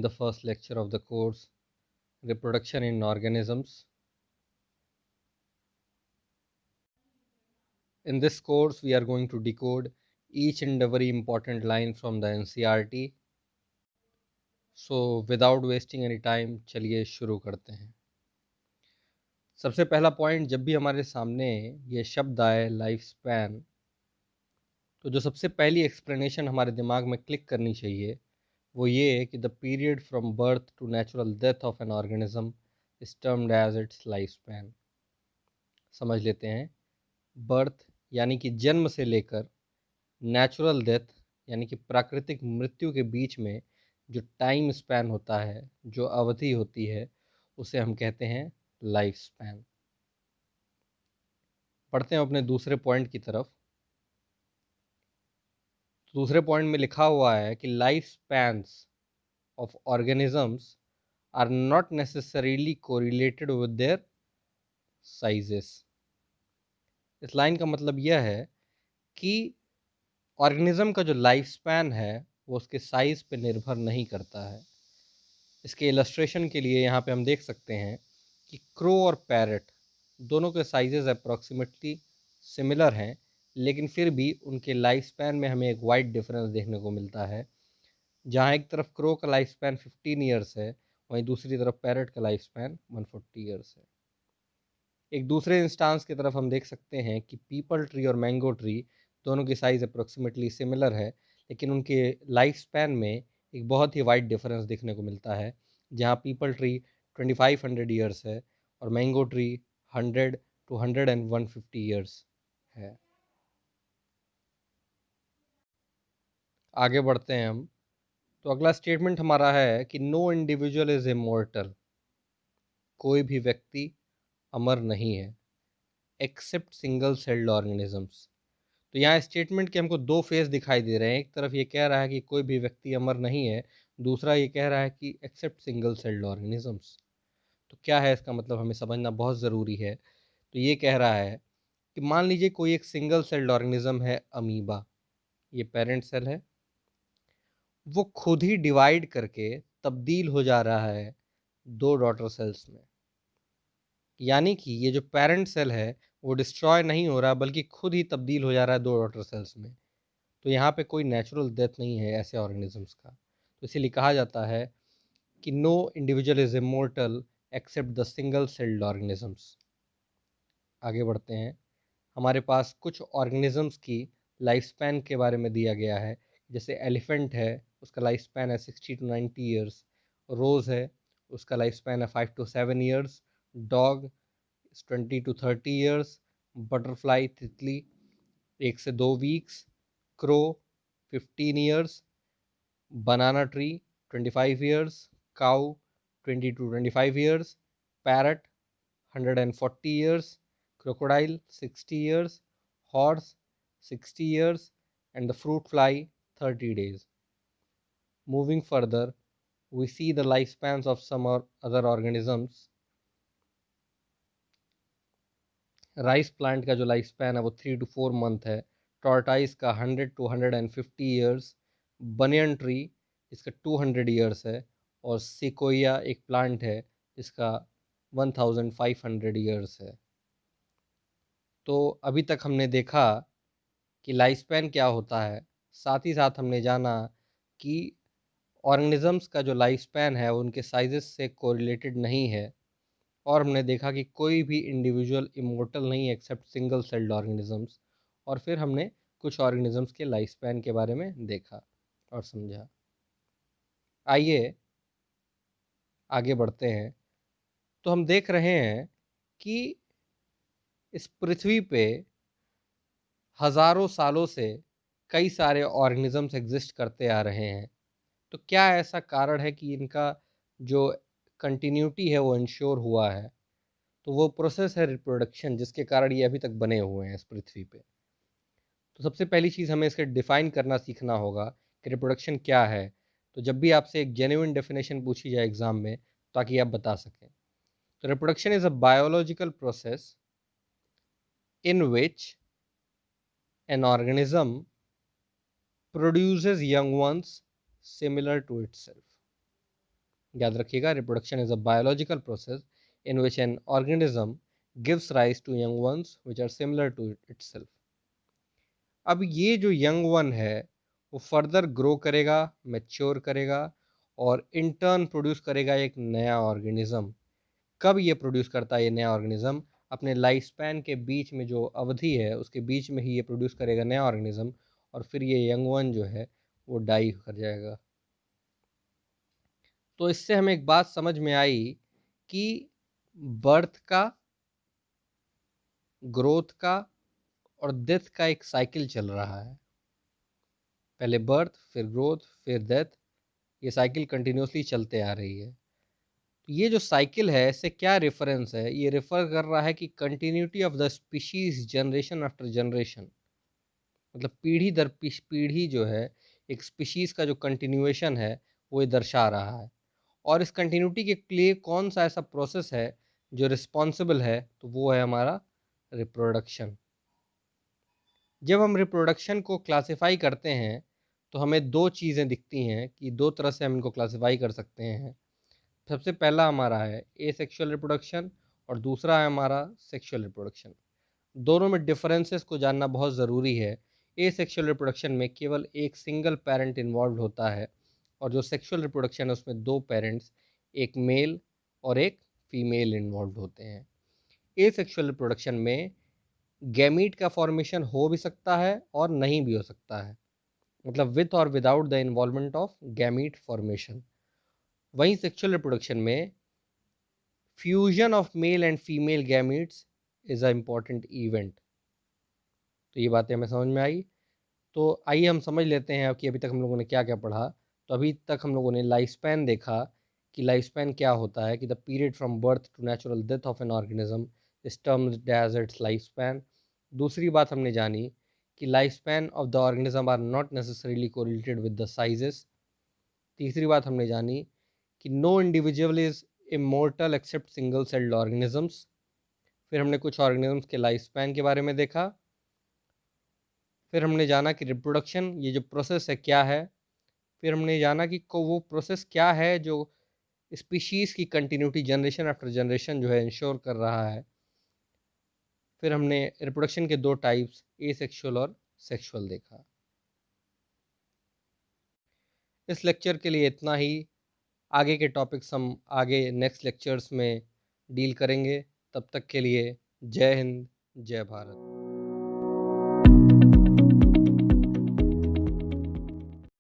the first lecture of the course, Reproduction in Organisms. In this course, we are going to decode each and every important line from the NCERT. So, without wasting any time, चलिए शुरू करते हैं। सबसे पहला point, जब भी हमारे सामने ये शब्द आए लाइफ स्पैन, तो जो सबसे पहली एक्सप्लेनेशन हमारे दिमाग में क्लिक करनी चाहिए वो ये है कि the period from birth to natural death of an organism is termed as its life span. समझ लेते हैं। बर्थ यानी कि जन्म से लेकर नेचुरल डेथ यानी कि प्राकृतिक मृत्यु के बीच में जो टाइम स्पैन होता है, जो अवधि होती है, उसे हम कहते हैं लाइफ स्पैन। पढ़ते हैं अपने दूसरे पॉइंट की तरफ। दूसरे पॉइंट में लिखा हुआ है कि life spans of organisms are not necessarily correlated with their sizes। इस लाइन का मतलब यह है कि ऑर्गेनिज्म का जो लाइफ स्पैन है वो उसके साइज पे निर्भर नहीं करता है। इसके इलस्ट्रेशन के लिए यहाँ पे हम देख सकते हैं कि क्रो और पैरट दोनों के साइजेस अप्रॉक्सीमेटली सिमिलर हैं, लेकिन फिर भी उनके लाइफ स्पैन में हमें एक वाइड डिफरेंस देखने को मिलता है। जहाँ एक तरफ क्रो का लाइफ स्पैन 15 ईयर्स है, वहीं दूसरी तरफ पैरट का लाइफ स्पैन 140 ईयर्स है। एक दूसरे इंस्टांस की तरफ हम देख सकते हैं कि पीपल ट्री और मैंगो ट्री दोनों की साइज़ अप्रोक्सीमेटली सिमिलर है, लेकिन उनके लाइफ स्पैन में एक बहुत ही वाइड डिफरेंस देखने को मिलता है। जहाँ पीपल ट्री 2500 ईयर्स है और मैंगो ट्री 100 to 150 ईयर्स है। आगे बढ़ते हैं हम। तो अगला स्टेटमेंट हमारा है कि नो इंडिविजुअल इज इमॉर्टल। कोई भी व्यक्ति अमर नहीं है एक्सेप्ट सिंगल सेल्ड ऑर्गेनिजम्स। तो यहाँ स्टेटमेंट के हमको दो फेज दिखाई दे रहे हैं। एक तरफ ये कह रहा है कि कोई भी व्यक्ति अमर नहीं है, दूसरा ये कह रहा है कि एक्सेप्ट सिंगल सेल्ड ऑर्गेनिजम्स। तो क्या है इसका मतलब, हमें समझना बहुत ज़रूरी है। तो ये कह रहा है कि मान लीजिए कोई एक सिंगल सेल्ड ऑर्गेनिज्म है अमीबा, ये पेरेंट सेल है, वो खुद ही डिवाइड करके तब्दील हो जा रहा है दो डॉटर सेल्स में। यानी कि ये जो पेरेंट सेल है वो डिस्ट्रॉय नहीं हो रहा बल्कि खुद ही तब्दील हो जा रहा है दो डॉटर सेल्स में। तो यहाँ पे कोई नेचुरल डेथ नहीं है ऐसे ऑर्गेनिजम्स का। तो इसीलिए कहा जाता है कि no individual is immortal except the single celled organisms. आगे बढ़ते हैं। हमारे पास कुछ ऑर्गेनिजम्स की लाइफ स्पैन के बारे में दिया गया है। जैसे एलिफेंट है, उसका लाइफ स्पैन है 60 to 90 ईयर्स। रोज़ है, उसका लाइफ स्पैन है 5 to 7 years. Dog 20 to 30 years. Butterfly तितली 1 से 2 weeks. Crow 15 years. Banana tree 25 years. Cow 20 to 25 years. Parrot 140 years. crocodile 60 years, horse 60 years, and the fruit fly 30 days. Moving further, we see the lifespans of some other organisms. Rice plant का जो life span है वो 3 to 4 month है। Tortoise का 100 to 150 years. Banyan tree इसका 200 years है। और sequoia एक प्लांट है जिसका 1500 ईयर्स है। तो अभी तक हमने देखा कि लाइफ स्पैन क्या होता है, साथ ही साथ हमने जाना कि ऑर्गेनिजम्स का जो लाइफ स्पैन है उनके साइजेस से कोरिलेटेड नहीं है, और हमने देखा कि कोई भी इंडिविजुअल इमोर्टल नहीं एक्सेप्ट सिंगल सेल्ड ऑर्गेनिजम्स। और फिर हमने कुछ ऑर्गेनिजम्स के लाइफ स्पैन के बारे में देखा और समझा। आइए आगे बढ़ते हैं। तो हम देख रहे हैं कि इस पृथ्वी पे हज़ारों सालों से कई सारे ऑर्गेनिजम्स एग्जिस्ट करते आ रहे हैं। तो क्या ऐसा कारण है कि इनका जो कंटिन्यूटी है वो इंश्योर हुआ है? तो वो प्रोसेस है रिप्रोडक्शन, जिसके कारण ये अभी तक बने हुए हैं इस पृथ्वी पे। तो सबसे पहली चीज़ हमें इसके डिफ़ाइन करना सीखना होगा कि रिप्रोडक्शन क्या है। तो जब भी आपसे एक जेन्युइन डेफिनेशन पूछी जाए एग्ज़ाम में, ताकि आप बता सकें। तो reproduction is a biological process in which an organism produces young ones similar to itself। याद रखिएगा, reproduction is a biological process in which an organism gives rise to young ones which are similar to itself. अब ये जो young one है वो further grow करेगा, mature करेगा और इन टर्न प्रोड्यूस करेगा एक नया ऑर्गेनिज्म। कब ये प्रोड्यूस करता है ये नया ऑर्गेनिज्म? अपने लाइफ स्पैन के बीच में जो अवधि है उसके बीच में ही ये प्रोड्यूस करेगा नया ऑर्गेनिज्म, और फिर ये यंग वन जो है वो डाई कर जाएगा। तो इससे हमें एक बात समझ में आई कि बर्थ का, ग्रोथ का और डेथ का एक साइकिल चल रहा है। पहले बर्थ, फिर ग्रोथ, फिर डेथ, ये साइकिल कंटिन्यूसली चलते आ रही है। तो ये जो साइकिल है इससे क्या रेफरेंस है? ये रेफर कर रहा है कि continuity of the species generation after generation, मतलब पीढ़ी दर पीढ़ी जो है एक स्पीशीज का जो कंटिन्यूएशन है वो ये दर्शा रहा है। और इस कंटिन्यूटी के लिए कौन सा ऐसा प्रोसेस है जो रिस्पॉन्सिबल है? तो वो है हमारा रिप्रोडक्शन। जब हम रिप्रोडक्शन को क्लासिफाई करते हैं तो हमें दो चीज़ें दिखती हैं कि दो तरह से हम इनको क्लासिफाई कर सकते हैं। सबसे पहला हमारा है एसेक्सुअल रिप्रोडक्शन और दूसरा है हमारा सेक्सुअल रिप्रोडक्शन। दोनों में डिफरेंसेस को जानना बहुत ज़रूरी है। एसेक्सुअल रिप्रोडक्शन में केवल एक सिंगल पेरेंट इन्वॉल्व होता है, और जो सेक्सुअल रिप्रोडक्शन है उसमें दो पेरेंट्स, एक मेल और एक फीमेल इन्वॉल्व होते हैं। एसेक्सुअल रिप्रोडक्शन में गैमीट का फॉर्मेशन हो भी सकता है और नहीं भी हो सकता है, मतलब विथ और without the involvement of gamete formation. वहीं सेक्सुअल रिप्रोडक्शन में fusion of male and female gametes is a important event. तो ये बातें हमें समझ में आई। तो आइए हम समझ लेते हैं कि अभी तक हम लोगों ने क्या क्या पढ़ा। तो अभी तक हम लोगों ने लाइफ स्पैन देखा कि लाइफ स्पैन क्या होता है, कि the period from birth to natural death of an organism is termed as its life span. दूसरी बात हमने जानी कि life span of the organism are not necessarily correlated with the sizes. तीसरी बात हमने जानी कि no individual is immortal except single celled organisms. फिर हमने कुछ ऑर्गेनिजम्स के लाइफ स्पैन के बारे में देखा। फिर हमने जाना कि रिप्रोडक्शन ये जो प्रोसेस है क्या है। फिर हमने जाना कि वो प्रोसेस क्या है जो स्पीशीज़ की कंटिन्यूटी जनरेशन आफ्टर जनरेशन जो है इंश्योर कर रहा है। फिर हमने रिप्रोडक्शन के दो टाइप्स, एसेक्सुअल और सेक्सुअल, देखा। इस लेक्चर के लिए इतना ही। आगे के टॉपिक्स हम आगे नेक्स्ट लेक्चर्स में डील करेंगे। तब तक के लिए जय हिंद, जय भारत।